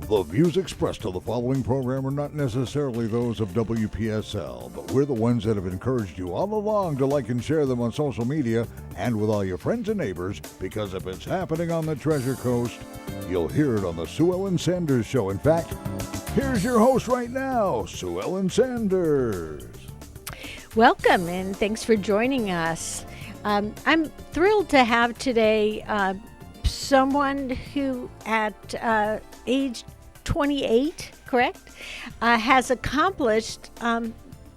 The views expressed on the following program are not necessarily those of WPSL, but we're the ones that have encouraged you all along to like and share them on social media and with all your friends and neighbors, because if it's happening on the Treasure Coast, you'll hear it on the Sue-Ellen-Sanders Show. In fact, here's your host right now, Sue-Ellen-Sanders. Welcome, and thanks for joining us. I'm thrilled to have today someone who at age 28, correct, has accomplished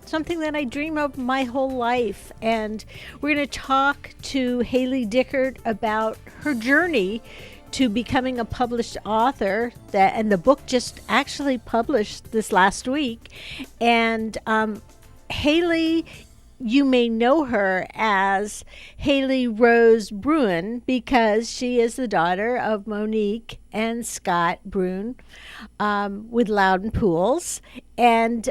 something that I dream of my whole life. And we're going to talk to Hailey Dickert about her journey to becoming a published author, and the book just actually published this last week. And Hailey, you may know her as Hailey Rose Bruin because she is the daughter of Monique and Scott Bruin with Loudon Pools. And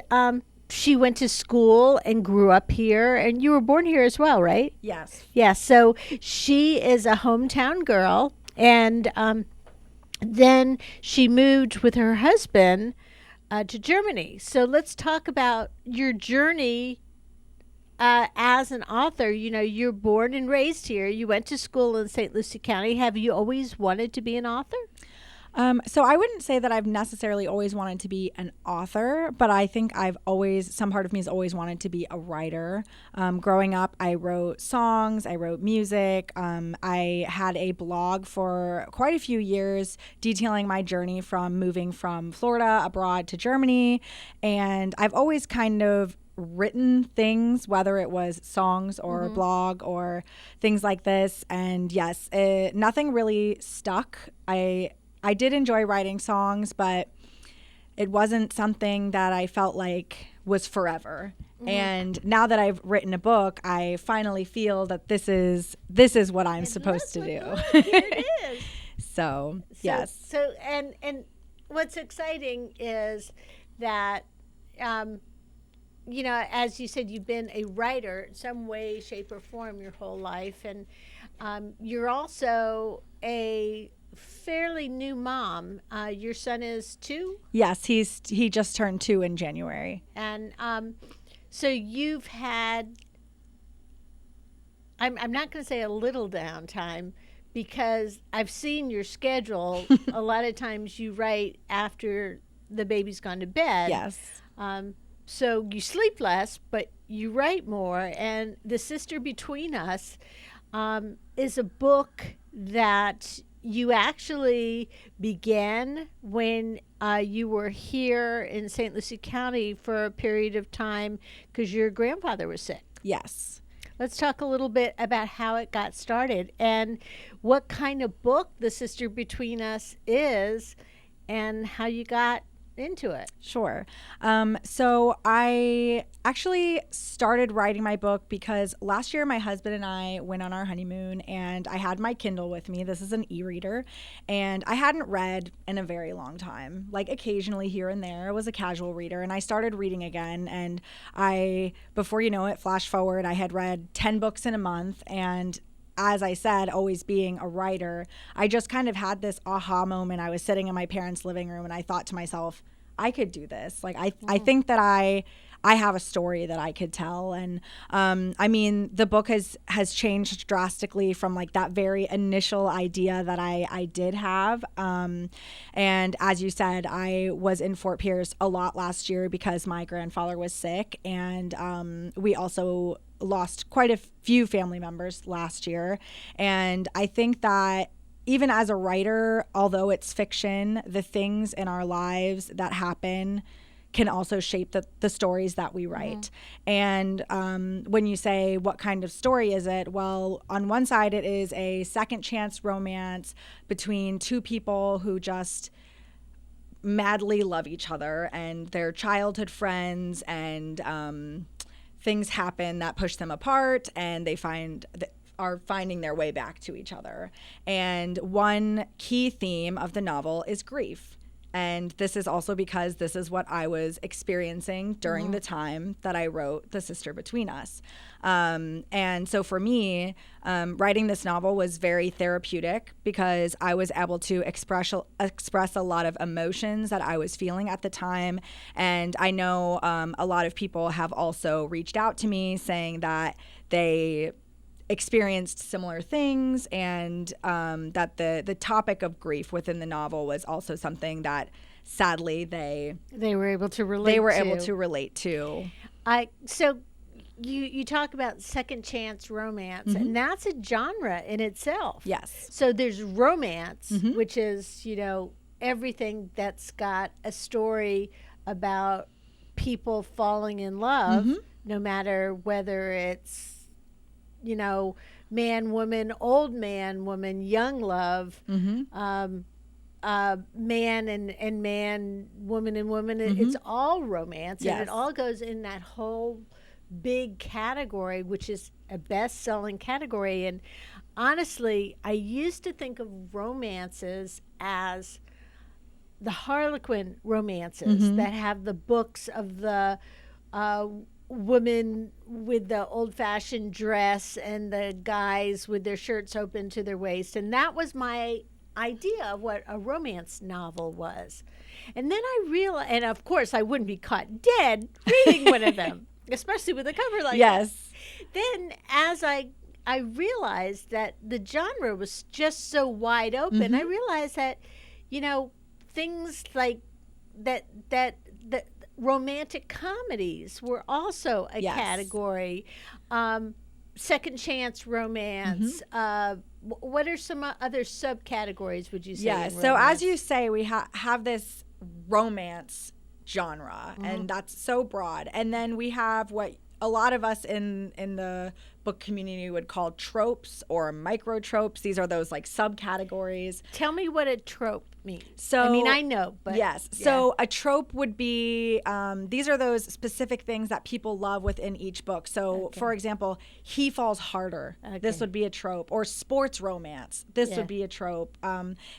she went to school and grew up here. And you were born here as well, right? Yes. Yeah, so she is a hometown girl. And then she moved with her husband to Germany. So let's talk about your journey as an author. You know, you're born and raised here. You went to school in St. Lucie County. Have you always wanted to be an author? So I wouldn't say that I've necessarily always wanted to be an author, but I think some part of me has always wanted to be a writer. Growing up, I wrote songs, I wrote music. I had a blog for quite a few years detailing my journey from moving from Florida abroad to Germany. And I've always kind of written things, whether it was songs or a blog or things like this. And yes, nothing really stuck. I did enjoy writing songs, but it wasn't something that I felt like was forever. And now that I've written a book, I finally feel that this is what I'm supposed to do. Here it is. So yes. So and what's exciting is that you know, as you said, you've been a writer in some way, shape, or form your whole life, and you're also a fairly new mom. Your son is 2? Yes, he just turned 2 in January. And so you've had, I'm not going to say a little downtime, because I've seen your schedule. A lot of times you write after the baby's gone to bed. Yes. So you sleep less, but you write more. And The Sister Between Us is a book that you actually began when you were here in St. Lucie County for a period of time because your grandfather was sick. Yes. Let's talk a little bit about how it got started and what kind of book The Sister Between Us is and how you got into it. Sure. So I actually started writing my book because last year my husband and I went on our honeymoon and I had my Kindle with me. This is an e-reader, and I hadn't read in a very long time. Like occasionally here and there, I was a casual reader, and I started reading again. And before you know it, flash forward, I had read 10 books in a month. And as I said, always being a writer, I just kind of had this aha moment. I was sitting in my parents' living room and I thought to myself, I could do this. Like, I think that I have a story that I could tell. And I mean, the book has changed drastically from like that very initial idea that I did have. And as you said, I was in Fort Pierce a lot last year because my grandfather was sick. And we also lost quite a few family members last year. And I think that even as a writer, although it's fiction, the things in our lives that happen can also shape the stories that we write. And when you say, what kind of story is it? Well, on one side, it is a second chance romance between two people who just madly love each other and they're childhood friends, and things happen that push them apart, and they are finding their way back to each other. And one key theme of the novel is grief. And this is also because this is what I was experiencing during the time that I wrote The Sister Between Us. And so for me, writing this novel was very therapeutic because I was able to express a lot of emotions that I was feeling at the time. And I know a lot of people have also reached out to me saying that they experienced similar things, and that the topic of grief within the novel was also something that sadly they were able to relate to. So you talk about second chance romance, and that's a genre in itself. Yes. So there's romance, which is, everything that's got a story about people falling in love, no matter whether it's man, woman, old man, woman, young love, man and man, woman and woman. It's all romance, and it all goes in that whole big category, which is a best-selling category. And honestly, I used to think of romances as the Harlequin romances that have the books of the women with the old-fashioned dress and the guys with their shirts open to their waist. And that was my idea of what a romance novel was. And then I realized, and of course I wouldn't be caught dead reading one of them, especially with a cover like that. Then as I realized that the genre was just so wide open, I realized that, things like that romantic comedies were also a category. Second chance romance. What are some other subcategories, would you say? Yeah, so as you say, we have this romance genre, and that's so broad. And then we have what a lot of us in the book community would call tropes or micro tropes. These are those like subcategories. Tell me what a trope means. So I know, but so a trope would be these are those specific things that people love within each book. So for example, he falls harder. This would be a trope. Or sports romance. This would be a trope.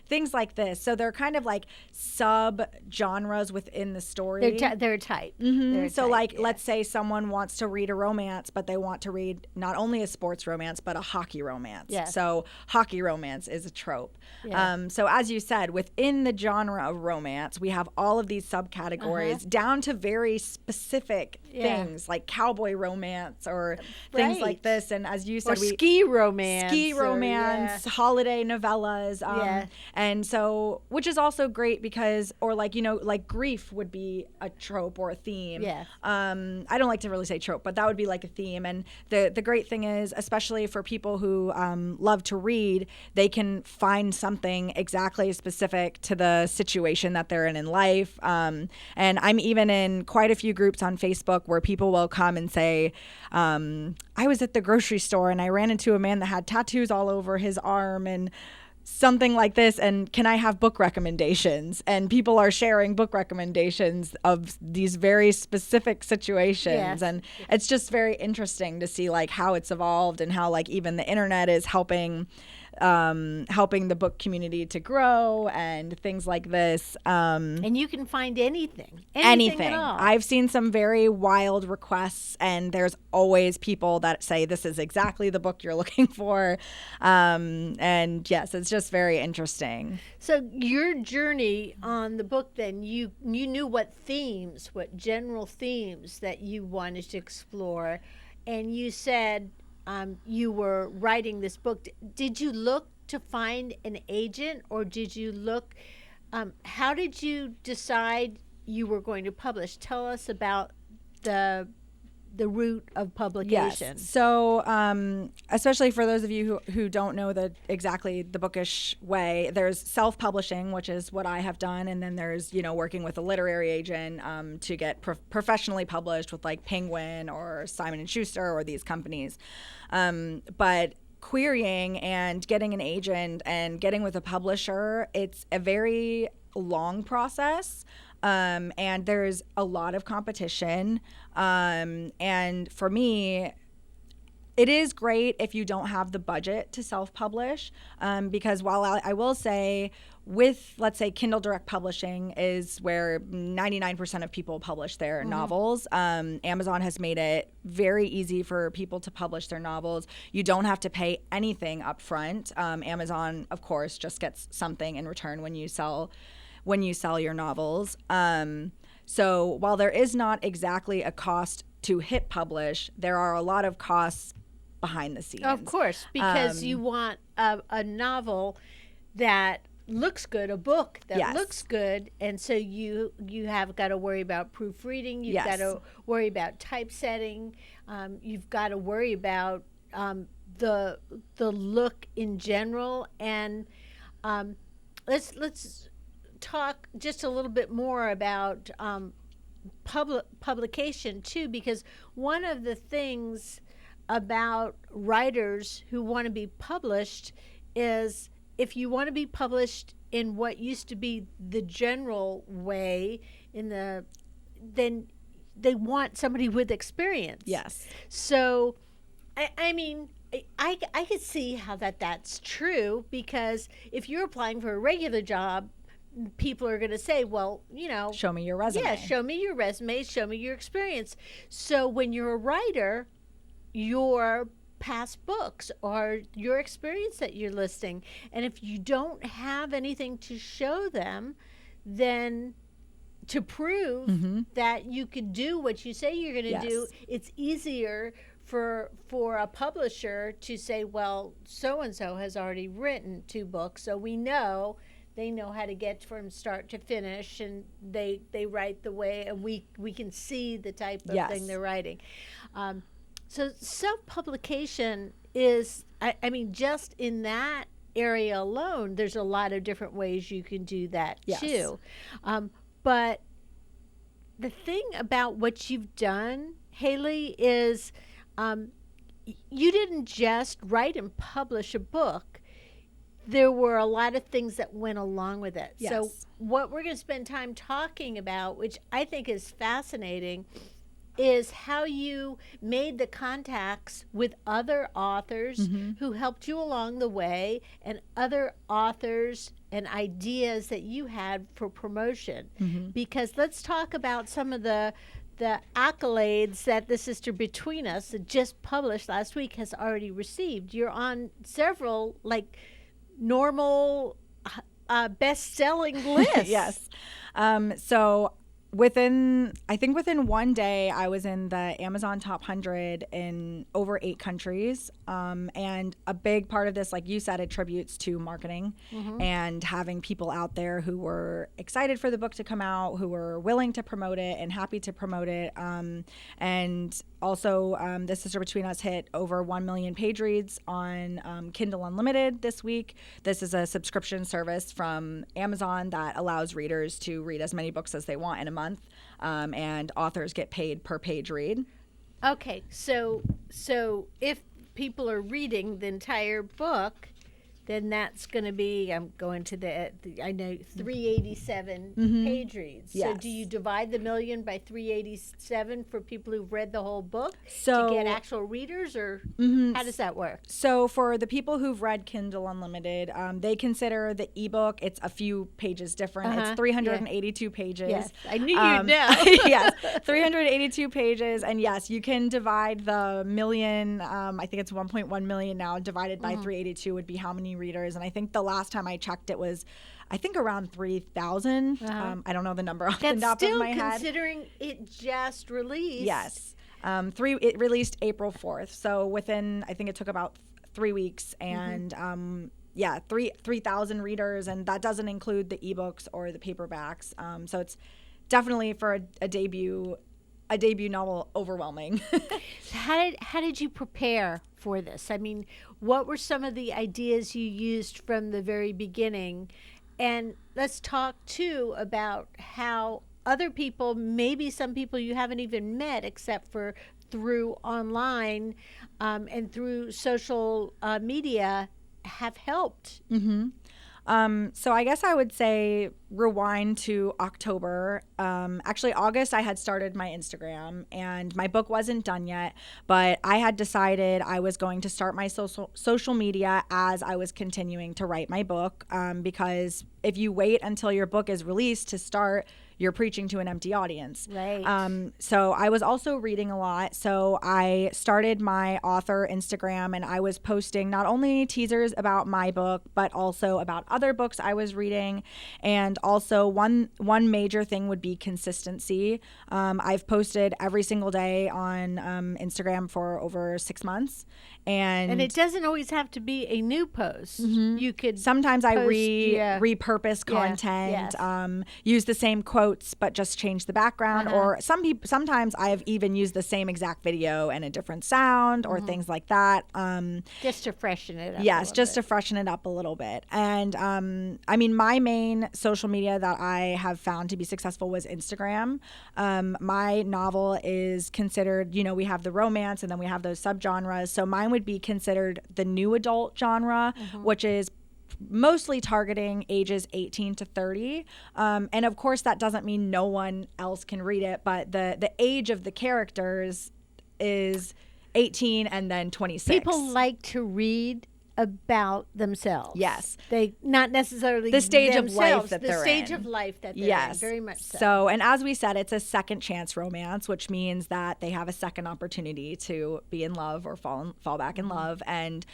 Things like this. So they're kind of like sub genres within the story. They're type. So like let's say someone wants to read a romance, but they want to read not only a sports romance but a hockey romance. So hockey romance is a trope. So as you said, within the genre of romance, we have all of these subcategories down to very specific things like cowboy romance or things like this. And as you said, ski romance, holiday novellas. And so, which is also great because, or like, like grief would be a trope or a theme. I don't like to really say trope, but that would be like a theme. And the great thing is, especially for people who love to read, they can find something exactly specific to the situation that they're in life. And I'm even in quite a few groups on Facebook where people will come and say, I was at the grocery store and I ran into a man that had tattoos all over his arm and something like this, and can I have book recommendations? And people are sharing book recommendations of these very specific situations. And it's just very interesting to see like how it's evolved and how like even the internet is helping the book community to grow and things like this. And you can find anything at all. I've seen some very wild requests, and there's always people that say this is exactly the book you're looking for. And yes, it's just very interesting. So your journey on the book, then you knew what general themes that you wanted to explore, and you said you were writing this book. Did you look to find an agent, or did you look? How did you decide you were going to publish? Tell us about the route of publication. Yes. So, especially for those of you who don't know exactly the bookish way, there's self-publishing, which is what I have done, and then there's working with a literary agent to get professionally published with like Penguin or Simon and Schuster or these companies. But querying and getting an agent and getting with a publisher, it's a very long process. And there's a lot of competition. And for me, It is great if you don't have the budget to self-publish, because while I will say with, let's say, Kindle Direct Publishing is where 99% of people publish their novels. Amazon has made it very easy for people to publish their novels. You don't have to pay anything up front. Amazon, of course, just gets something in return when you sell your novels. So while there is not exactly a cost to hit publish, there are a lot of costs behind the scenes. Of course, because you want a novel that looks good, a book that looks good, and so you have got to worry about proofreading. You've got to worry about typesetting. You've got to worry about the look in general. And let's talk just a little bit more about publication too, because one of the things about writers who want to be published is, if you want to be published in what used to be the general way, then they want somebody with experience. Yes. So, I mean, I could see how that's true, because if you're applying for a regular job, people are going to say, well, show me your resume. Yeah, show me your resume, show me your experience. So when you're a writer, your past books or your experience that you're listing, and if you don't have anything to show them, then to prove that you could do what you say you're going to do, it's easier for a publisher to say, well, so and so has already written 2 books, so we know they know how to get from start to finish, and they write the way, and we can see the type of thing they're writing. So self-publication is, I mean, just in that area alone, there's a lot of different ways you can do that too. But the thing about what you've done, Hailey, is you didn't just write and publish a book. There were a lot of things that went along with it. Yes. So what we're going to spend time talking about, which I think is fascinating, is how you made the contacts with other authors who helped you along the way, and other authors and ideas that you had for promotion. Because let's talk about some of the accolades that the Sister Between Us, that just published last week, has already received. You're on several normal best-selling lists. Yes. So within 1 day, I was in the Amazon top 100 in over 8 countries. And a big part of this, like you said, attributes to marketing and having people out there who were excited for the book to come out, who were willing to promote it and happy to promote it. And also, the Sister Between Us hit over 1 million page reads on Kindle Unlimited this week. This is a subscription service from Amazon that allows readers to read as many books as they want in a month, and authors get paid per page read. Okay, so if people are reading the entire book, then that's going to be, I'm going to the I know 387 page reads. Yes. So do you divide the million by 387 for people who've read the whole book So to get actual readers, or how does that work? So for the people who've read Kindle Unlimited, they consider the ebook, it's a few pages different. It's 382 pages. Yes, I knew you'd know. Yes, 382 pages. And yes, you can divide the million, I think it's 1.1 million now, divided by 382 would be how many readers. And I think the last time I checked, it was, I think, around 3,000. I don't know the number off the top of my head. Considering it just released. Yes. It released April 4th. So within, I think it took about 3 weeks, and 3,000 readers, and that doesn't include the ebooks or the paperbacks. So it's definitely, for a debut novel, overwhelming. How did you prepare for this? I mean, what were some of the ideas you used from the very beginning? And let's talk too about how other people, maybe some people you haven't even met except for through online and through social media, have helped. So I guess I would say rewind to October. Actually, August, I had started my Instagram and my book wasn't done yet, but I had decided I was going to start my social media as I was continuing to write my book, because if you wait until your book is released to start, you're preaching to an empty audience. Right. So I was also reading a lot. So I started my author Instagram and I was posting not only teasers about my book, but also about other books I was reading. And also one major thing would be consistency. I've posted every single day on Instagram for over 6 months. And it doesn't always have to be a new post. You could sometimes I post, repurpose content, use the same quotes but just change the background. Or sometimes I've even used the same exact video and a different sound or things like that. Just to freshen it up. Yes, just to freshen it up a little bit. And I mean, my main social media that I have found to be successful was Instagram. My novel is considered, we have the romance and then we have those subgenres. So mine would be considered the new adult genre, which is mostly targeting ages 18 to 30. And of course, that doesn't mean no one else can read it, but the age of the characters is 18 and then 26. People like to read about themselves. Yes. They not necessarily the stage themselves, of life that the they're stage in. of life that they're Yes. in, very much so. So, and as we said, it's a second chance romance, which means that they have a second opportunity to be in love or fall back in love. And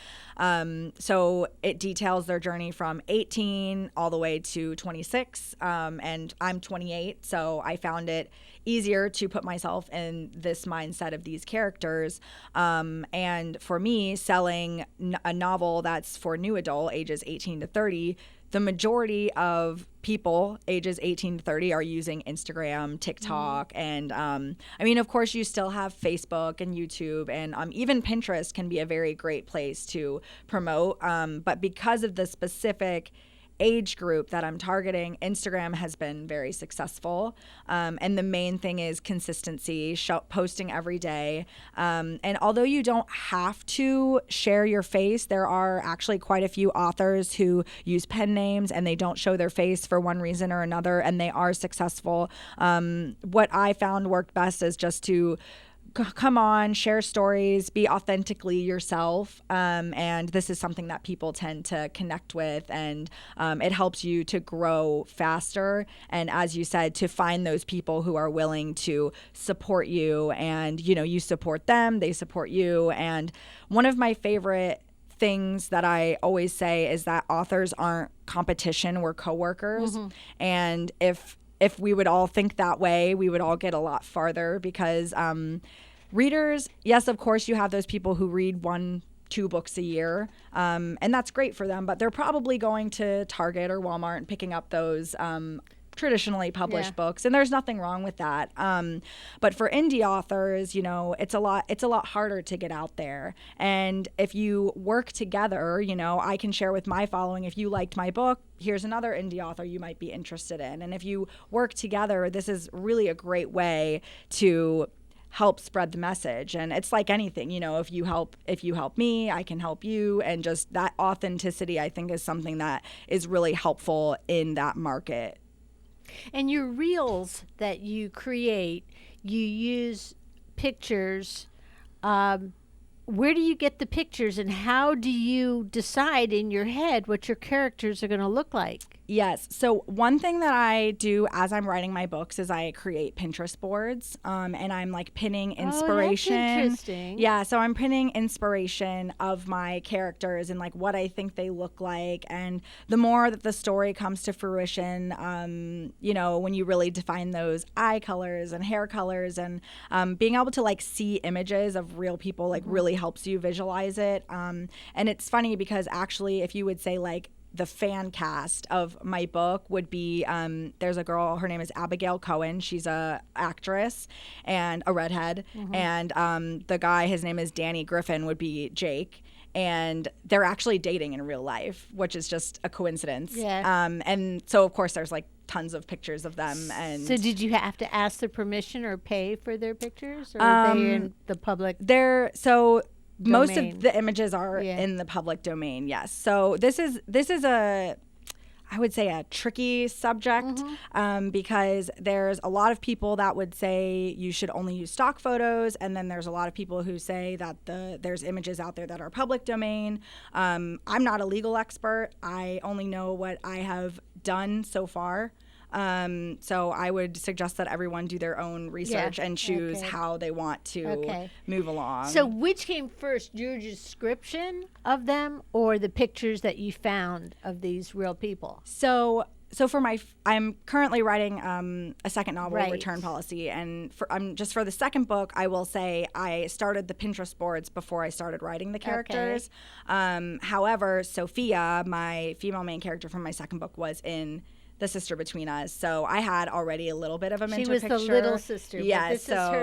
so it details their journey from 18 all the way to 26. And I'm 28, so I found it easier to put myself in this mindset of these characters. And for me, selling a novel that's for new adult ages 18 to 30, the majority of people ages 18 to 30 are using Instagram, TikTok, and I mean, of course, you still have Facebook and YouTube, and even Pinterest can be a very great place to promote. But because of the specific age group that I'm targeting, Instagram has been very successful. And the main thing is consistency, posting every day. And although you don't have to share your face, there are actually quite a few authors who use pen names and they don't show their face for one reason or another, and they are successful. What I found worked best is just to come on, share stories, be authentically yourself. And this is something that people tend to connect with, and it helps you to grow faster. And as you said, to find those people who are willing to support you, and, you support them, they support you. And one of my favorite things that I always say is that authors aren't competition, we're coworkers. And if we would all think that way, we would all get a lot farther, because readers, yes, of course, you have those people who read 1-2 books a year, and that's great for them, but they're probably going to Target or Walmart and picking up those traditionally published books, and there's nothing wrong with that. But for indie authors, it's a lot harder to get out there. And if you work together, I can share with my following, if you liked my book, here's another indie author you might be interested in. And if you work together, this is really a great way to help spread the message. And it's like anything, if you help me, I can help you. And just that authenticity, I think, is something that is really helpful in that market. And your reels that you create, you use pictures. Where do you get the pictures, and how do you decide in your head what your characters are going to look like? Yes. So one thing that I do as I'm writing my books is I create Pinterest boards, and I'm like pinning inspiration. Oh, that's interesting. Yeah. So I'm pinning inspiration of my characters and like what I think they look like. And the more that the story comes to fruition, when you really define those eye colors and hair colors, and being able to like see images of real people like really helps you visualize it. And it's funny because actually, if you would say like the fan cast of my book would be, there's a girl, her name is Abigail Cohen. She's a actress and a redhead. And the guy, his name is Danny Griffin, would be Jake. And they're actually dating in real life, which is just a coincidence. Yeah. And so, of course, there's like tons of pictures of them. And so did you have to ask their permission or pay for their pictures? Or are they in the public most domain? of the images are in the public domain, yes. So this is a, I would say, a tricky subject because there's a lot of people that would say you should only use stock photos, and then there's a lot of people who say that there's images out there that are public domain. I'm not a legal expert. I only know what I have done so far. So I would suggest that everyone do their own research and choose how they want to move along. So which came first, your description of them or the pictures that you found of these real people? So for I'm currently writing a second novel, Return Policy, and just for the second book, I will say I started the Pinterest boards before I started writing the characters. However, Sophia, my female main character from my second book, was in The Sister Between Us, so I had already a little bit of a mental picture. She was the little sister. Yes, but this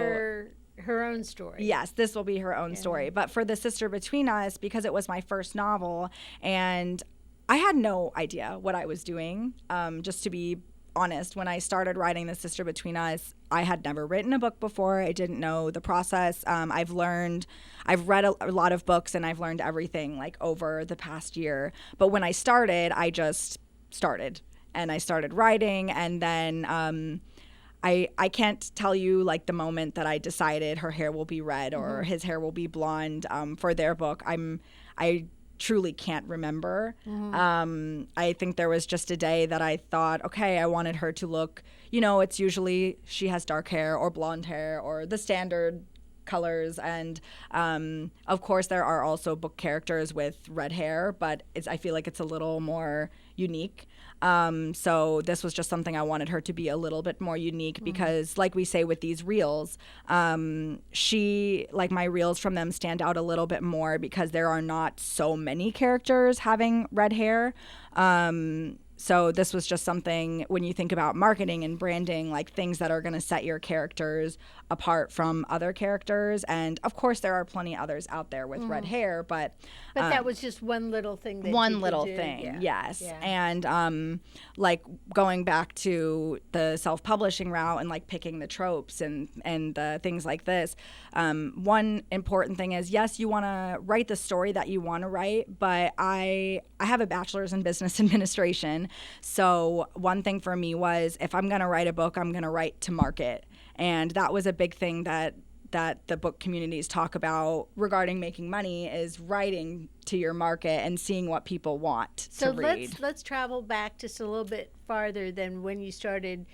is her own story. Yes, this will be her own story. But for The Sister Between Us, because it was my first novel, and I had no idea what I was doing, just to be honest. When I started writing The Sister Between Us, I had never written a book before. I didn't know the process. I've read a lot of books, and I've learned everything like over the past year. But when I started, I just started. And I started writing, and then I can't tell you like the moment that I decided her hair will be red or his hair will be blonde for their book. I truly can't remember. I think there was just a day that I thought, okay, I wanted her to look, it's usually she has dark hair or blonde hair or the standard colors, and of course there are also book characters with red hair, but I feel like it's a little more unique. So this was just something I wanted her to be a little bit more unique because, like we say with these reels, my reels from them stand out a little bit more because there are not so many characters having red hair. So this was just something, when you think about marketing and branding, like things that are going to set your characters apart from other characters. And of course, there are plenty others out there with red hair, but that was just one little thing. Yes. Yeah. And like going back to the self-publishing route and like picking the tropes and things like this. One important thing is, yes, you want to write the story that you want to write, but I have a bachelor's in business administration. So one thing for me was, if I'm going to write a book, I'm going to write to market. And that was a big thing that the book communities talk about regarding making money, is writing to your market and seeing what people want to read. So let's travel back just a little bit farther than when you started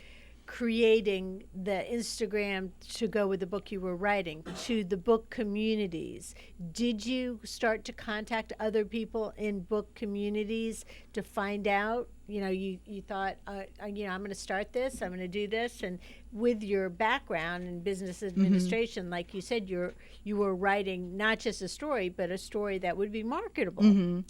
creating the Instagram to go with the book you were writing, to the book communities. Did you start to contact other people in book communities to find out, you thought, I'm going to start this, I'm going to do this, and with your background in business administration, like you said, you were writing not just a story, but a story that would be marketable.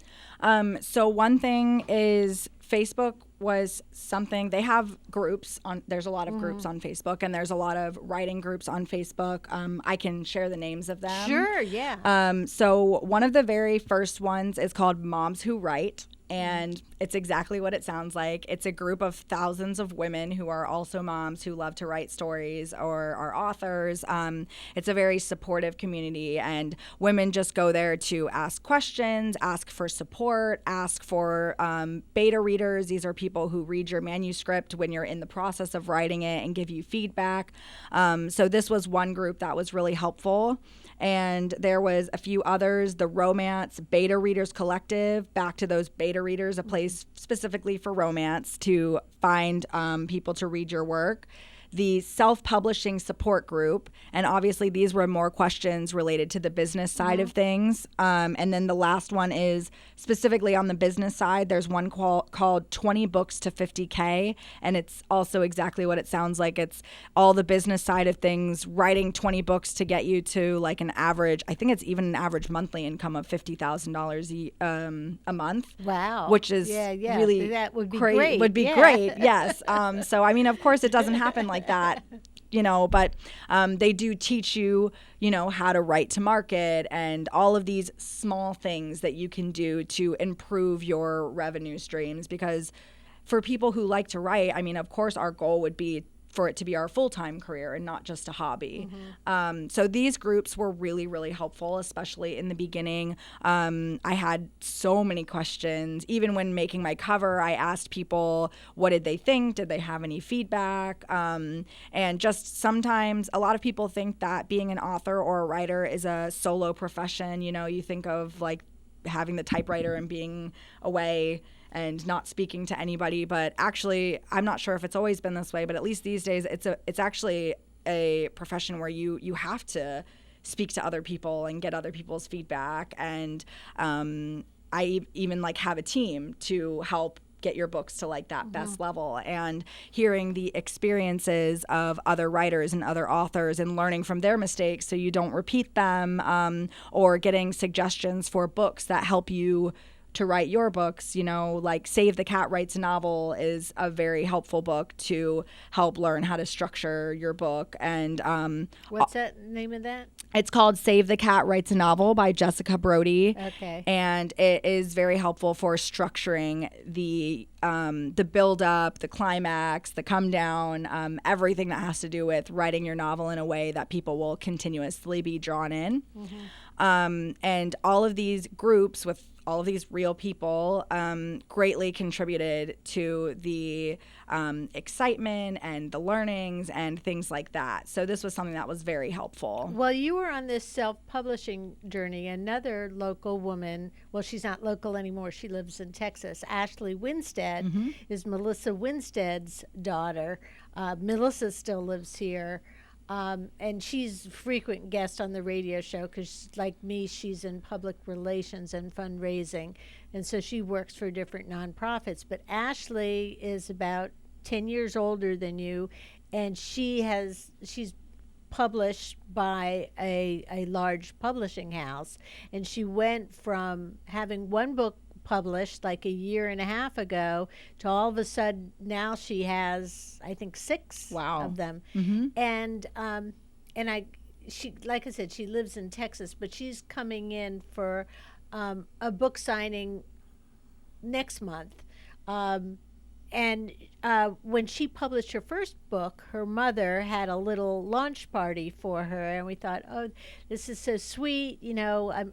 So one thing is, Facebook was something, they have groups there's a lot of groups on Facebook, and there's a lot of writing groups on Facebook. I can share the names of them. Sure, yeah. So one of the very first ones is called Moms Who Write. And it's exactly what it sounds like. It's a group of thousands of women who are also moms who love to write stories or are authors. It's a very supportive community, and women just go there to ask questions, ask for support, ask for beta readers. These are people who read your manuscript when you're in the process of writing it and give you feedback. So this was one group that was really helpful. And there was a few others, the Romance Beta Readers Collective, back to those beta readers, a place specifically for romance to find people to read your work. The self-publishing support group, and obviously these were more questions related to the business side of things. And then the last one is specifically on the business side. There's one called 20 Books to 50K, and it's also exactly what it sounds like. It's all the business side of things, writing 20 books to get you to like an average, I think it's even an average monthly income of $50,000 a month. Wow. Which is really that would be great. Would be great, yes. So, I mean, of course, it doesn't happen like that, but they do teach you, how to write to market and all of these small things that you can do to improve your revenue streams. Because for people who like to write, I mean, of course, our goal would be for it to be our full-time career and not just a hobby. So these groups were really, really helpful, especially in the beginning. I had so many questions. Even when making my cover, I asked people, what did they think? Did they have any feedback? And just sometimes a lot of people think that being an author or a writer is a solo profession. You know, you think of like having the typewriter and being away and not speaking to anybody, but actually I'm not sure if it's always been this way, but at least these days it's actually a profession where you have to speak to other people and get other people's feedback. And I even like have a team to help get your books to like that best level, and hearing the experiences of other writers and other authors and learning from their mistakes so you don't repeat them, or getting suggestions for books that help you to write your books. You know, like Save the Cat Writes a Novel is a very helpful book to help learn how to structure your book. And what's that name of that? It's called Save the Cat Writes a Novel by Jessica Brody. Okay. And it is very helpful for structuring the build up, the climax, the come down, everything that has to do with writing your novel in a way that people will continuously be drawn in. And all of these groups with all of these real people greatly contributed to the excitement and the learnings and things like that. So this was something that was very helpful. Well, you were on this self-publishing journey. Another local woman, well, she's not local anymore. She lives in Texas. Ashley Winstead is Melissa Winstead's daughter. Melissa still lives here. And she's a frequent guest on the radio show because, like me, she's in public relations and fundraising. And so she works for different nonprofits. But Ashley is about 10 years older than you, and she's published by a large publishing house. And she went from having one book published like a year and a half ago to all of a sudden now she has, I think, 6 of them. And she, like I said, she lives in Texas, but she's coming in for a book signing next month. And when she published her first book, her mother had a little launch party for her, and we thought, oh, this is so sweet. You know,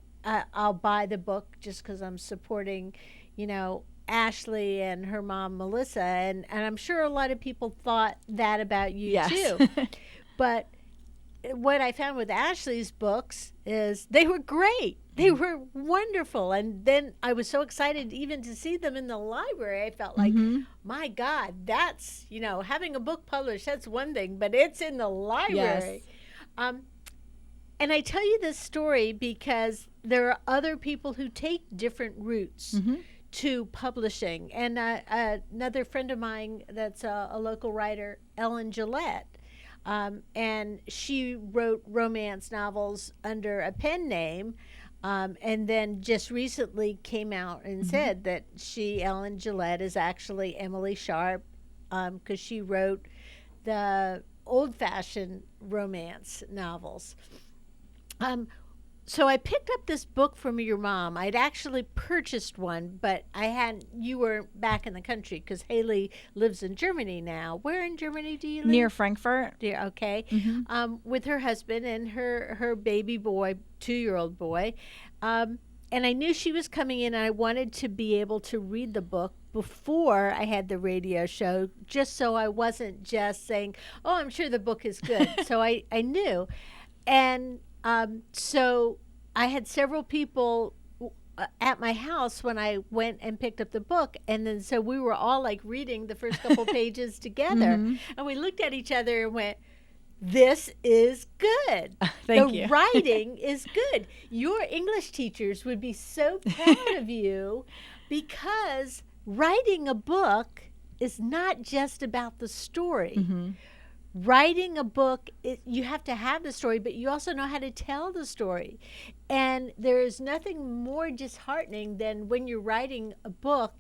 I'll buy the book just because I'm supporting, you know, Ashley and her mom, Melissa. And I'm sure a lot of people thought that about you, too. But what I found with Ashley's books is they were great. They were wonderful. And then I was so excited even to see them in the library. I felt like, my God, that's, you know, having a book published, that's one thing, but it's in the library. And I tell you this story because there are other people who take different routes to publishing. And another friend of mine that's a local writer, Ellen Gillette, and she wrote romance novels under a pen name, and then just recently came out and said that Ellen Gillette, is actually Emily Sharp, because she wrote the old-fashioned romance novels. So I picked up this book from your mom. I'd actually purchased one, but you were back in the country because Hailey lives in Germany now. Where in Germany do you live? Near Frankfurt. Okay. With her husband and her baby boy, 2-year-old boy. And I knew she was coming in, and I wanted to be able to read the book before I had the radio show, just so I wasn't just saying, oh, I'm sure the book is good. So I knew. And so I had several people at my house when I went and picked up the book. And then so we were all like reading the first couple pages together. And we looked at each other and went, this is good. Thank you. The writing is good. Your English teachers would be so proud of you, because writing a book is not just about the story. Writing a book, you have to have the story, but you also know how to tell the story. And there is nothing more disheartening than when you're writing a book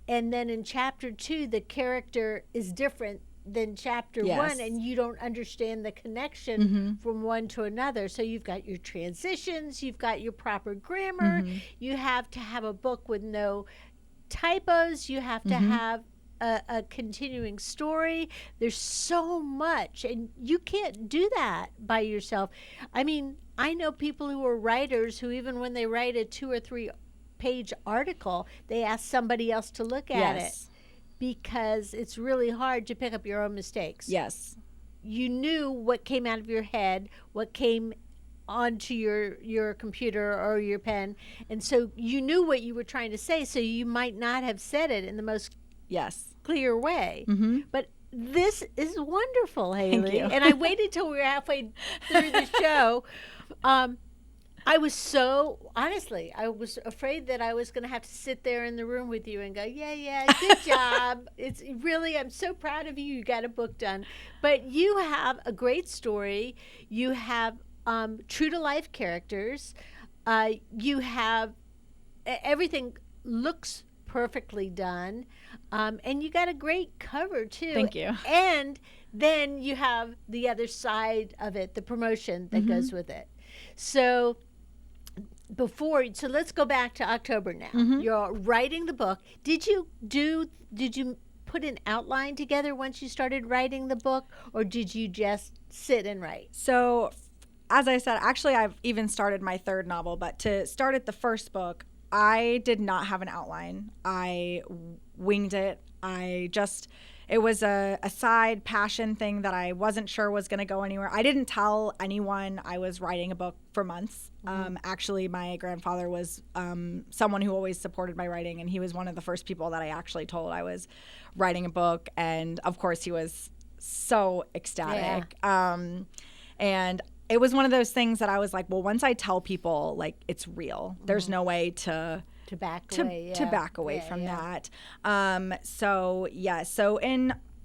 and then in chapter 2 the character is different than chapter 1, and you don't understand the connection from one to another. So you've got your transitions, you've got your proper grammar, you have to have a book with no typos, you have to have a continuing story. There's so much, and you can't do that by yourself. I mean, I know people who are writers who, even when they write a 2 or 3 page article, they ask somebody else to look at it because it's really hard to pick up your own mistakes. Yes. You knew what came out of your head, what came onto your computer or your pen, and so you knew what you were trying to say, so you might not have said it in the most clear way. But this is wonderful, Hailey. Thank you. And I waited till we were halfway through the show. I was honestly, I was afraid that I was going to have to sit there in the room with you and go, yeah, good job. It's really, I'm so proud of you. You got a book done. But you have a great story. You have true to life characters. You have everything looks perfectly done. And you got a great cover too. Thank you. And then you have the other side of it, the promotion that goes with it. So let's go back to October now. You're writing the book. Did you put an outline together once you started writing the book, or did you just sit and write? So, as I said, actually, I've even started my 3rd novel, but to start at the first book, I did not have an outline. I winged it. It was a side passion thing that I wasn't sure was going to go anywhere. I didn't tell anyone I was writing a book for months. Actually, my grandfather was someone who always supported my writing, and he was one of the first people that I actually told I was writing a book. And of course, he was so ecstatic. And it was one of those things that I was like, well, once I tell people, like, it's real, there's no way to back away from that. So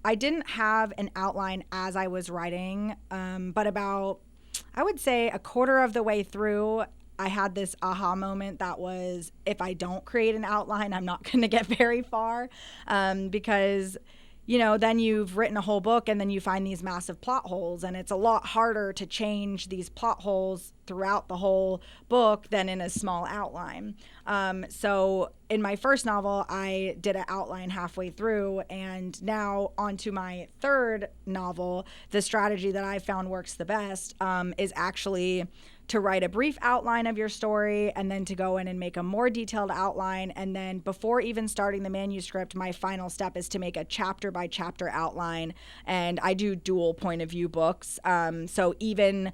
I didn't have an outline as I was writing, but about, I would say, a quarter of the way through, I had this aha moment that was, if I don't create an outline, I'm not going to get very far, because then you've written a whole book and then you find these massive plot holes, and it's a lot harder to change these plot holes throughout the whole book than in a small outline. So in my first novel, I did an outline halfway through, and now onto my 3rd novel, the strategy that I found works the best is actually to write a brief outline of your story and then to go in and make a more detailed outline. And then before even starting the manuscript, my final step is to make a chapter by chapter outline. And I do dual point of view books. So even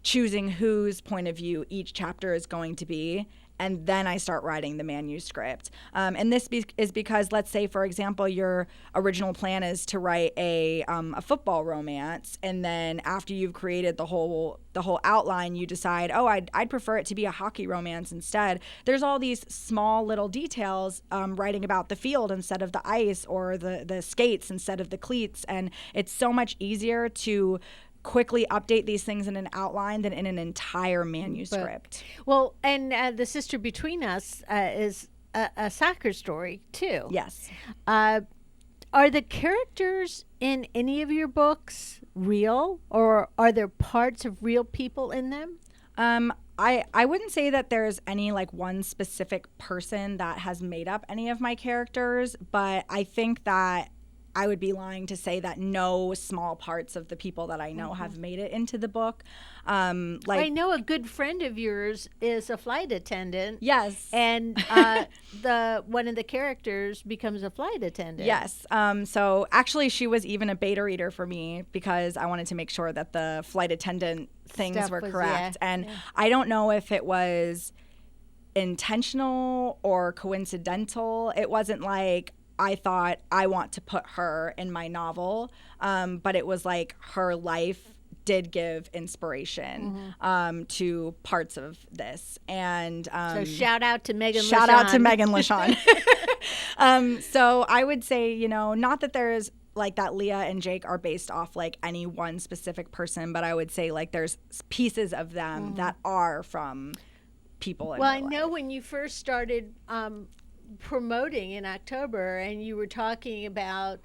choosing whose point of view each chapter is going to be, and then I start writing the manuscript. And this is because, let's say, for example, your original plan is to write a football romance, and then after you've created the whole outline, you decide, I'd prefer it to be a hockey romance instead. There's all these small little details, writing about the field instead of the ice, or the skates instead of the cleats, and it's so much easier to quickly update these things in an outline than in an entire manuscript. Well, and The Sister Between Us is a soccer story too. Yes. Are the characters in any of your books real, or are there parts of real people in them? I wouldn't say that there's any like one specific person that has made up any of my characters, but I think that I would be lying to say that no small parts of the people that I know have made it into the book. I know a good friend of yours is a flight attendant. Yes. And one of the characters becomes a flight attendant. Yes. So actually she was even a beta reader for me because I wanted to make sure that the flight attendant things were correct. I don't know if it was intentional or coincidental. It wasn't like I thought I want to put her in my novel, but it was like her life did give inspiration to parts of this. And so shout out to Megan LaShawn. Shout out to Megan LaShawn. So I would say, not that there's like that Leah and Jake are based off like any one specific person, but I would say like there's pieces of them that are from people in my life. Know when you first started promoting in October, and you were talking about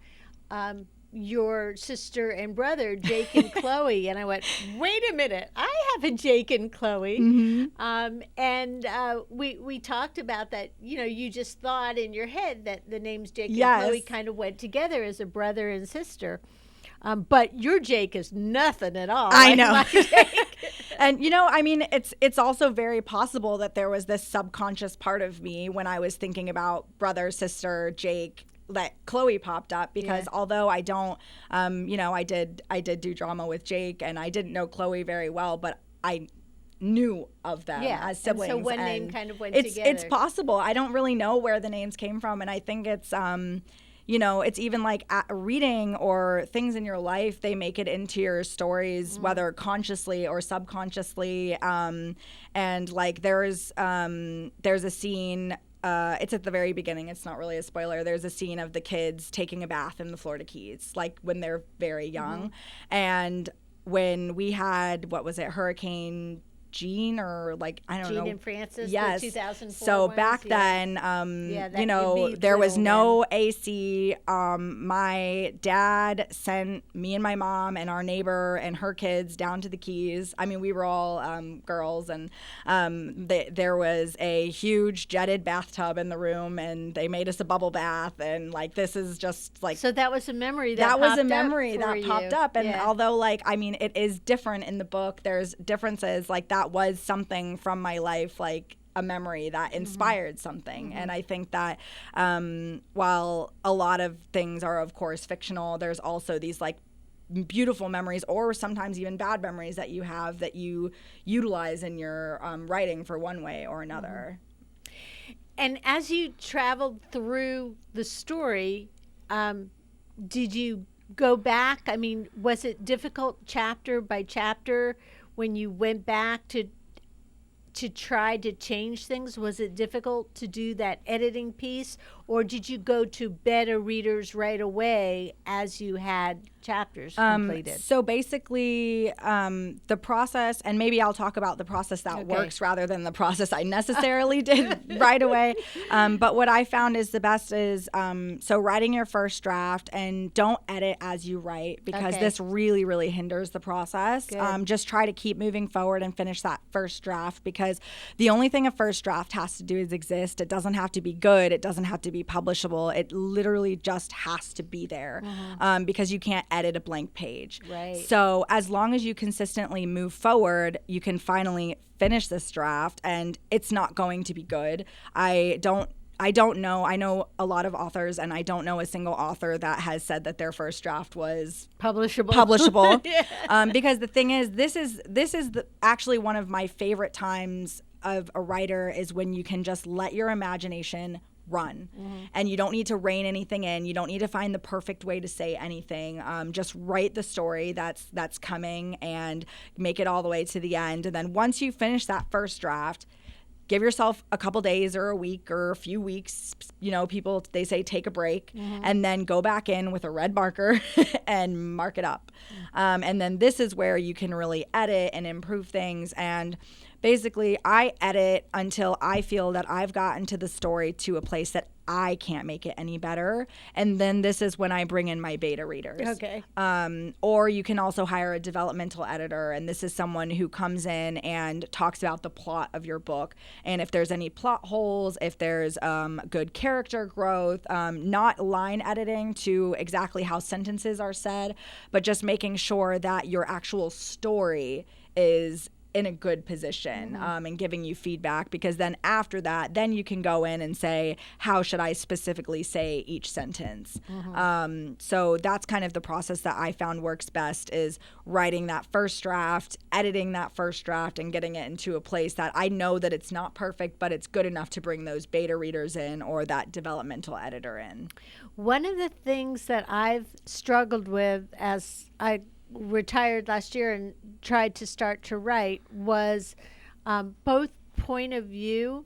your sister and brother, Jake and Chloe. And I went, wait a minute, I have a Jake and Chloe. We talked about that. You just thought in your head that the names Jake and Chloe kind of went together as a brother and sister. But your Jake is nothing at all. I know. And, it's also very possible that there was this subconscious part of me when I was thinking about brother, sister, Jake, that Chloe popped up, because although I don't, I did do drama with Jake, and I didn't know Chloe very well, but I knew of them as siblings. And so one name kind of went together. It's possible. I don't really know where the names came from, and I think it's it's even like reading or things in your life, they make it into your stories, whether consciously or subconsciously. And like there's a scene, it's at the very beginning, it's not really a spoiler. There's a scene of the kids taking a bath in the Florida Keys, like when they're very young. And when we had, Hurricane Gene, or I don't know. Gene and Francis, yes. the 2004 So ones, back then, there was no AC. My dad sent me and my mom and our neighbor and her kids down to the Keys. I mean, we were all girls, and there was a huge jetted bathtub in the room, and they made us a bubble bath, and this is just So that was a memory that popped up. And although it is different in the book, there's differences, that was something from my life, a memory that inspired something. And I think that while a lot of things are of course fictional, there's also these beautiful memories, or sometimes even bad memories, that you have that you utilize in your writing for one way or another. And as you traveled through the story, did you go back? I mean, was it difficult chapter by chapter when you went back to try to change things? Was it difficult to do that editing piece, or did you go to beta readers right away as you had chapters completed? So basically, the process, and maybe I'll talk about the process that works rather than the process I necessarily did right away. But what I found is the best is, so writing your first draft, and don't edit as you write, because this really, really hinders the process. Just try to keep moving forward and finish that first draft, because the only thing a first draft has to do is exist. It doesn't have to be good. It doesn't have to be publishable. It literally just has to be there, because you can't edit a blank page. Right. So as long as you consistently move forward, you can finally finish this draft, and it's not going to be good. I don't know. I know a lot of authors, and I don't know a single author that has said that their first draft was publishable. Because the thing is, this is actually one of my favorite times of a writer, is when you can just let your imagination run, and you don't need to rein anything in. You don't need to find the perfect way to say anything. Just write the story that's coming and make it all the way to the end. And then once you finish that first draft, give yourself a couple days or a week or a few weeks. People, they say take a break, and then go back in with a red marker and mark it up. And then this is where you can really edit and improve things. And basically, I edit until I feel that I've gotten to the story to a place that I can't make it any better. And then this is when I bring in my beta readers. Okay. Or you can also hire a developmental editor. And this is someone who comes in and talks about the plot of your book. And if there's any plot holes, if there's good character growth, not line editing to exactly how sentences are said, but just making sure that your actual story is in a good position, and giving you feedback, because then after that, then you can go in and say, how should I specifically say each sentence? So that's kind of the process that I found works best, is writing that first draft, editing that first draft, and getting it into a place that I know that it's not perfect, but it's good enough to bring those beta readers in, or that developmental editor in. One of the things that I've struggled with as I retired last year and tried to start to write was both point of view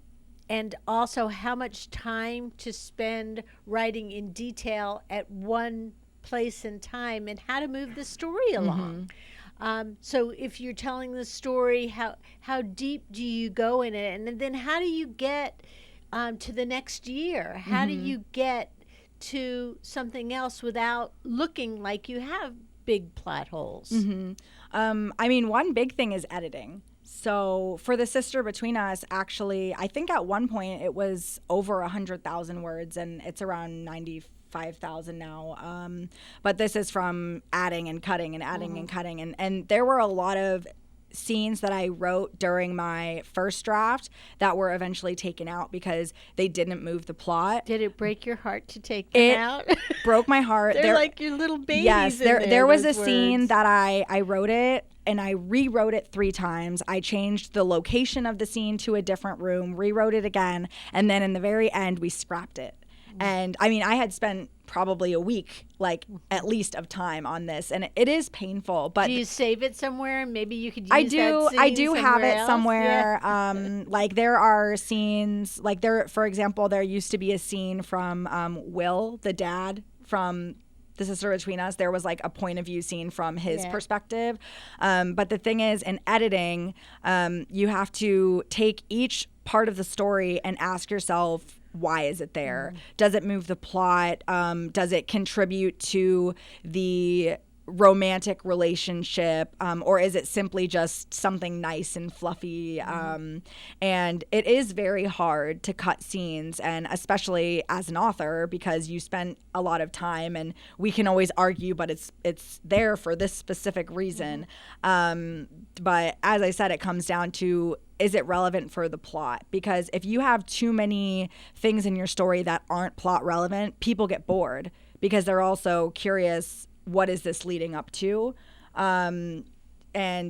and also how much time to spend writing in detail at one place and time, and how to move the story along. So if you're telling the story, how deep do you go in it, and then how do you get to the next year? How do you get to something else without looking like you have big plot holes? I mean, one big thing is editing. So for The Sister Between Us, actually, I think at one point it was over 100,000 words, and it's around 95,000 now. But this is from adding and cutting and adding and cutting. And there were a lot of scenes that I wrote during my first draft that were eventually taken out because they didn't move the plot. Did it break your heart to take them out? Broke my heart. They're like your little babies. Yes, in there was a those scene words. that I wrote it and I rewrote it 3 times. I changed the location of the scene to a different room, rewrote it again, and then in the very end we scrapped it. And I mean, I had spent probably a week, like at least, of time on this, and it is painful. But do you save it somewhere? Maybe you could use I do. that scene I do have it else? somewhere. Yeah. Like there are scenes, like there, for example, there used to be a scene from Will, the dad from The Sister Between Us. There was like a point of view scene from his perspective. But the thing is, in editing, you have to take each part of the story and ask yourself, why is it there? Does it move the plot? Does it contribute to the romantic relationship, or is it simply just something nice and fluffy? And it is very hard to cut scenes, and especially as an author, because you spent a lot of time, and we can always argue, but it's there for this specific reason. But as I said, it comes down to, is it relevant for the plot? Because if you have too many things in your story that aren't plot relevant, people get bored because they're also curious, what is this leading up to? And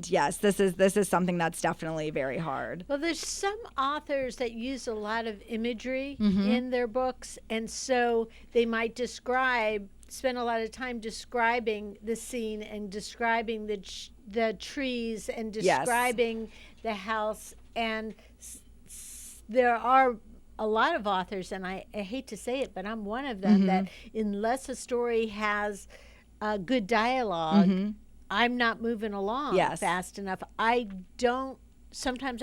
yes, this is something that's definitely very hard. Well, there's some authors that use a lot of imagery in their books, and so they might spend a lot of time describing the scene and describing the trees and describing the house. And there are a lot of authors, and I hate to say it, but I'm one of them, that unless a story has good dialogue, I'm not moving along fast enough. Sometimes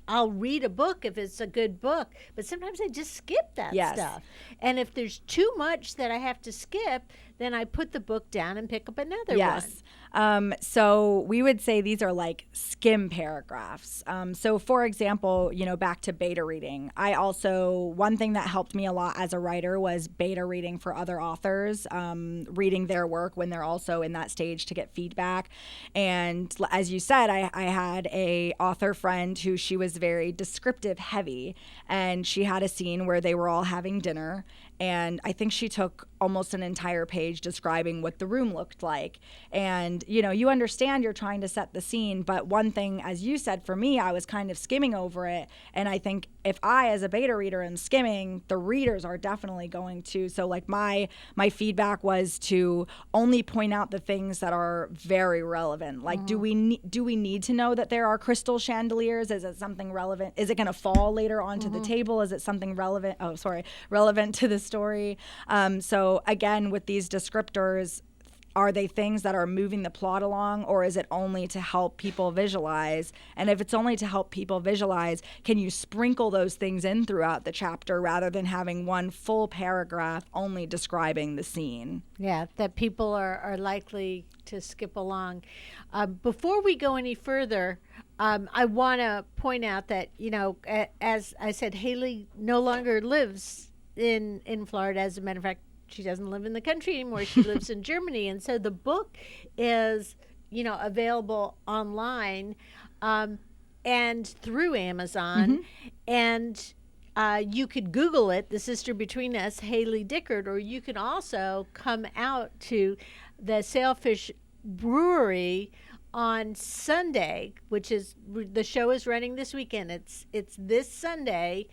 I'll read a book if it's a good book, but sometimes I just skip that stuff. And if there's too much that I have to skip, then I put the book down and pick up another one. So we would say these are like skim paragraphs. So for example, back to beta reading. One thing that helped me a lot as a writer was beta reading for other authors, reading their work when they're also in that stage to get feedback. And as you said, I had a author friend who she was very descriptive heavy, and she had a scene where they were all having dinner, and I think she took almost an entire page describing what the room looked like. And, you understand you're trying to set the scene, but one thing, as you said, for me, I was kind of skimming over it. And I think if I, as a beta reader, am skimming, the readers are definitely going to. So like my feedback was to only point out the things that are very relevant. Like, do we need to know that there are crystal chandeliers? Is it something relevant? Is it going to fall later onto the table? Is it something relevant? Relevant to the story. So again, with these descriptors, are they things that are moving the plot along, or is it only to help people visualize? And if it's only to help people visualize, can you sprinkle those things in throughout the chapter rather than having one full paragraph only describing the scene? Yeah, that people are likely to skip along. Before we go any further, I want to point out that, as I said, Hailey no longer lives in Florida. As a matter of fact, she doesn't live in the country anymore. She lives in Germany. And so the book is, available online and through Amazon. And you could Google it, The Sister Between Us, Hailey Dickert, or you can also come out to the Sailfish Brewery on Sunday, which is, the show is running this weekend. It's this Sunday.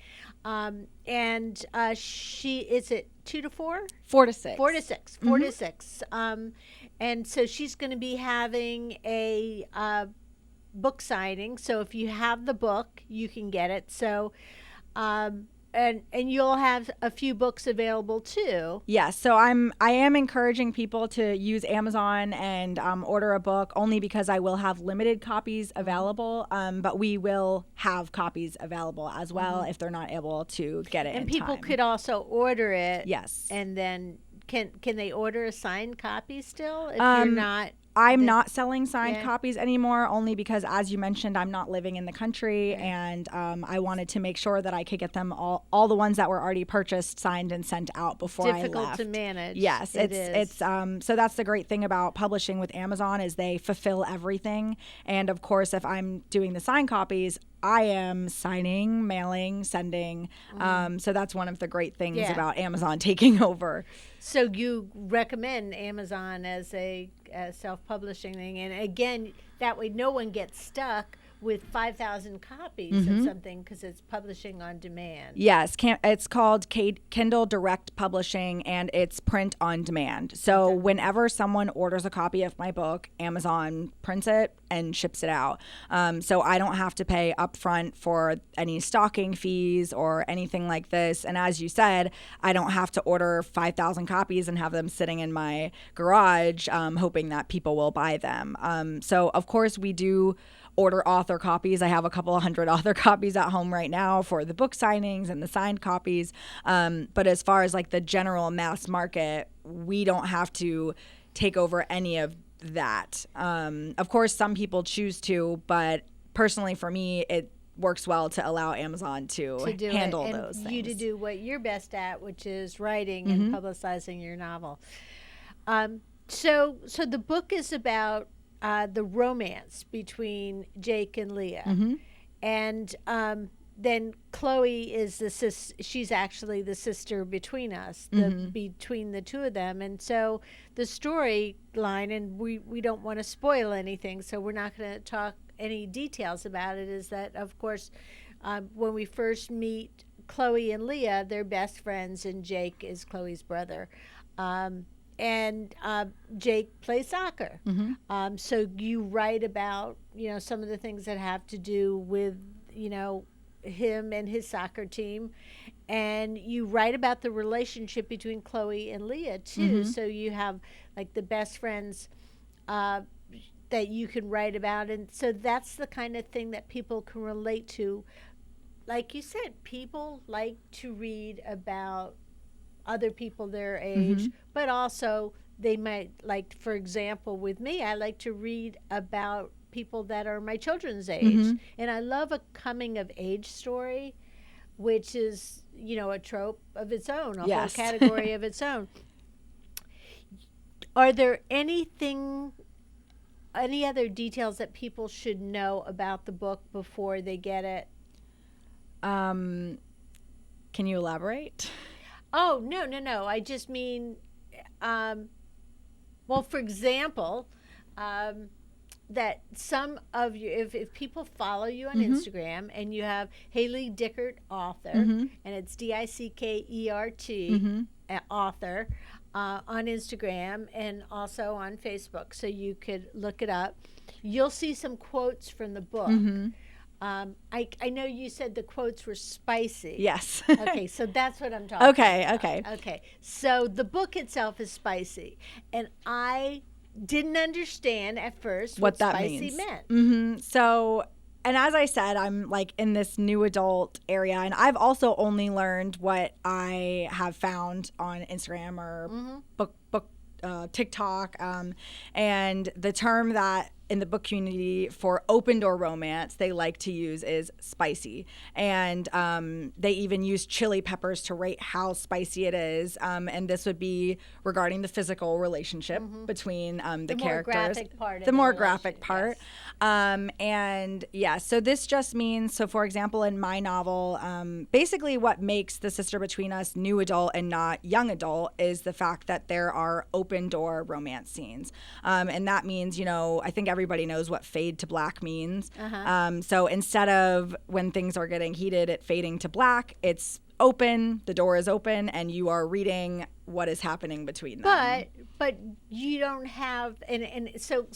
And is it 2 to 4? 4 to 6. 4 to 6. 4 to 6. And so she's going to be having a book signing. So if you have the book, you can get it. So and you'll have a few books available too. Yes, so I am encouraging people to use Amazon and order a book only because I will have limited copies available, but we will have copies available as well if they're not able to get it. And in people time. could also order it. Yes, and then can they order a signed copy still if you're not? I'm not selling signed copies anymore, only because, as you mentioned, I'm not living in the country, and I wanted to make sure that I could get them all the ones that were already purchased, signed, and sent out before I left. Difficult to manage. Yes, it it's so that's the great thing about publishing with Amazon is they fulfill everything, and of course, if I'm doing the signed copies, I am signing, mailing, sending. So that's one of the great things about Amazon taking over. So you recommend Amazon as a self-publishing thing, and again, that way no one gets stuck with 5,000 copies of something because it's publishing on demand. Yes, it's called Kindle Direct Publishing, and it's print on demand. So whenever someone orders a copy of my book, Amazon prints it and ships it out. So I don't have to pay upfront for any stocking fees or anything like this. And as you said, I don't have to order 5,000 copies and have them sitting in my garage hoping that people will buy them. So of course we do order author copies. I have a couple of hundred author copies at home right now for the book signings and the signed copies. But as far as like the general mass market, we don't have to take over any of that. Of course, some people choose to, but personally for me, it works well to allow Amazon to handle and those things. You to do what you're best at, which is writing and publicizing your novel. So the book is about the romance between Jake and Leah, and then Chloe is she's actually the sister between us, between the two of them, and so the storyline, and we don't want to spoil anything, so we're not going to talk any details about it. Is that of course when we first meet Chloe and Leah, they're best friends, and Jake is Chloe's brother. And Jake plays soccer. So you write about, some of the things that have to do with, him and his soccer team. And you write about the relationship between Chloe and Leah, too. So you have, like, the best friends that you can write about. And so that's the kind of thing that people can relate to. Like you said, people like to read about other people their age, but also they might like, for example, with me, I like to read about people that are my children's age, and I love a coming of age story, which is a trope of its own, a whole category of its own. Are there any other details that people should know about the book before they get it? Can you elaborate? Oh, no. I just mean, well, for example, that some of you, if people follow you on Instagram and you have Hailey Dickert, author, and it's Dickert, author, on Instagram and also on Facebook, so you could look it up. You'll see some quotes from the book. I know you said the quotes were spicy. Yes. Okay, so that's what I'm talking about. Okay. So the book itself is spicy, and I didn't understand at first what that spicy meant. So, and as I said, I'm like in this new adult area, and I've also only learned what I have found on Instagram or book TikTok, and the term that in the book community for open door romance they like to use is spicy, and they even use chili peppers to rate how spicy it is, and this would be regarding the physical relationship between the characters, the more graphic part. And yeah, so this just means, so for example, in my novel, basically what makes The Sister Between Us new adult and not young adult is the fact that there are open door romance scenes, and that means, I think everybody knows what fade to black means. So instead of when things are getting heated, it fading to black, it's open, the door is open, and you are reading what is happening between them. But you don't have, and so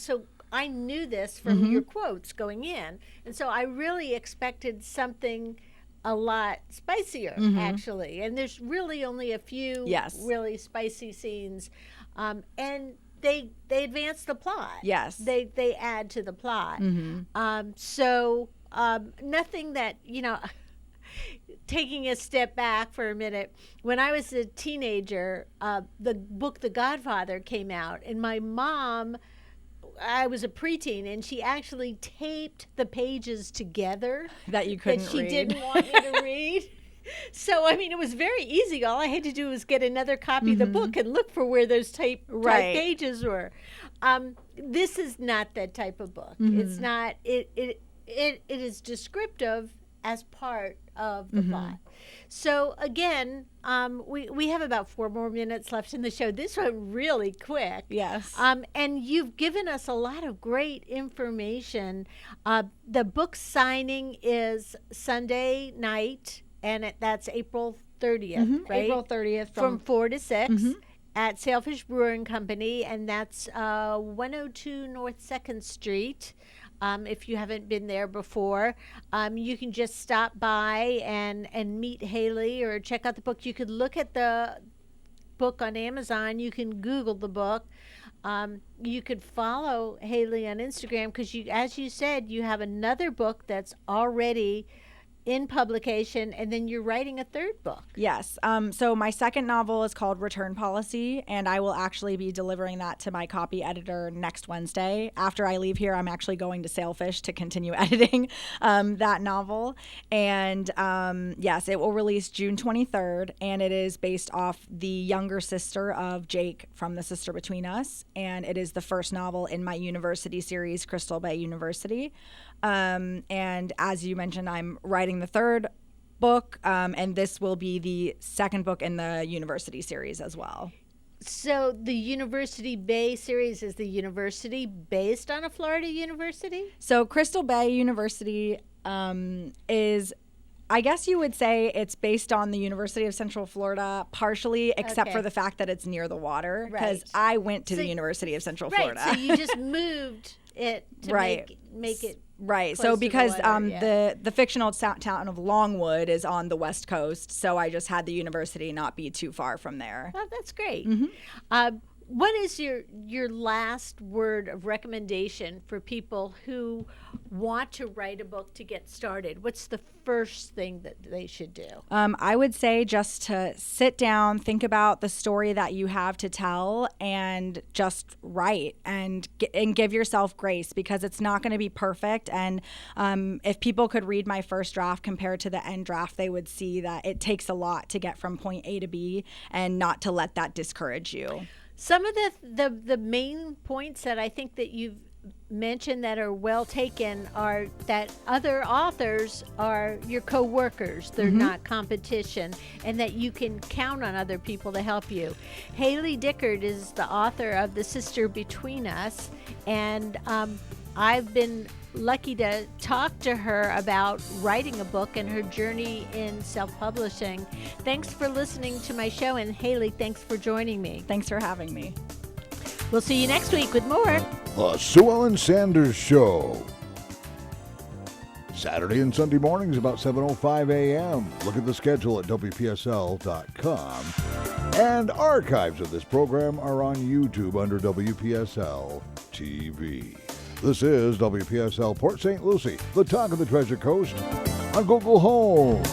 I knew this from your quotes going in, and so I really expected something a lot spicier, actually. And there's really only a few really spicy scenes. And they advance the plot. Yes. They add to the plot. So nothing that, taking a step back for a minute, when I was a teenager, the book The Godfather came out, and my mom, I was a preteen, and she actually taped the pages together that you couldn't that she read. didn't want me to read. So, I mean, it was very easy. All I had to do was get another copy of the book and look for where those type pages were. This is not that type of book. It's not. It is descriptive as part of the plot. So again, we have about 4 more minutes left in the show. This went really quick. Yes. And you've given us a lot of great information. The book signing is Sunday night, and that's April 30th, right? April 30th from 4 to 6 at Sailfish Brewing Company, and that's 102 North 2nd Street. If you haven't been there before, you can just stop by and meet Hailey or check out the book. You could look at the book on Amazon. You can Google the book. You could follow Hailey on Instagram because, as you said, you have another book that's already in publication, and then you're writing a third book. Yes. So my second novel is called Return Policy, and I will actually be delivering that to my copy editor next Wednesday. After I leave here, I'm actually going to Sailfish to continue editing that novel. And yes, it will release June 23rd, and it is based off the younger sister of Jake from The Sister Between Us, and it is the first novel in my university series, Crystal Bay University. And as you mentioned, I'm writing the third book, and this will be the second book in the university series as well. So the University Bay series, is the university based on a Florida university? So Crystal Bay University is, I guess you would say it's based on the University of Central Florida partially, except for the fact that it's near the water, because I went to the University of Central Florida. So you just moved it to make it right. So because the fictional town of Longwood is on the West Coast, so I just had the university not be too far from there. Oh, that's great. What is your last word of recommendation for people who want to write a book to get started? What's the first thing that they should do? I would say just to sit down, think about the story that you have to tell, and just write and give yourself grace, because it's not going to be perfect. And if people could read my first draft compared to the end draft, they would see that it takes a lot to get from point A to B, and not to let that discourage you. Some of the main points that I think that you've mentioned that are well taken are that other authors are your co-workers. They're not competition, and that you can count on other people to help you. Hailey Dickert is the author of The Sister Between Us, and I've been lucky to talk to her about writing a book and her journey in self-publishing. Thanks for listening to my show, and Hailey, thanks for joining me. Thanks for having me. We'll see you next week with more. The Sue-Ellen-Sanders Show. Saturday and Sunday mornings about 7:05 a.m. Look at the schedule at WPSL.com. And archives of this program are on YouTube under WPSL TV. This is WPSL Port St. Lucie, the talk of the Treasure Coast on Google Home.